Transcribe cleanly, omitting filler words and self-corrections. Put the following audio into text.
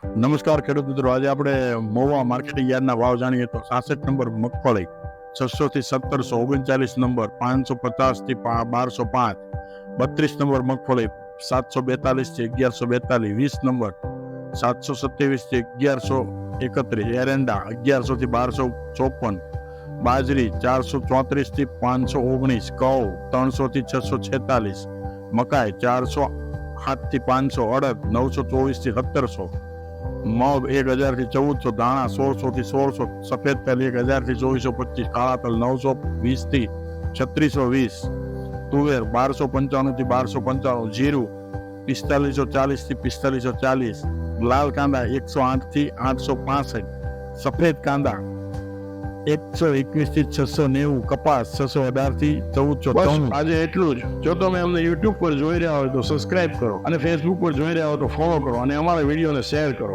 નમસ્કાર ખેડૂત મિત્રો, આજે આપણે મહુવા માર્કેટિંગ યાર્ડના ભાવ જાણીએ તો 66 નંબર મગફળી 600 થી 1739 નંબર 550 થી 1205, 32 નંબર મગફળી 742 થી 1142, 20 નંબર 727 થી 1131, એરંડા 1100 થી 1254, બાજરી 434 થી 519, ઘઉં 300 થી 646, મકાઈ 408 થી 500, અડદ 924 થી 1700, મગ 1000 થી 1400, દાણા 1600 થી 1600, સફેદ તલ 1000 થી 2425, કાળા તલ 920 થી 3620, તુવેર 1295 થી 1295, જીરું 4540 થી 4540, લાલ કાંદા 108 થી 865, સફેદ કાંદા 121 થી 690, કપાસ 618 થી 1493. આજે એટલું જ. જો તમે અમને યુટ્યુબ પર જોઈ રહ્યા હોય તો સબસ્ક્રાઇબ કરો અને ફેસબુક પર જોઈ રહ્યા હોય તો ફોલો કરો અને અમારા વિડીયોને શેર કરો.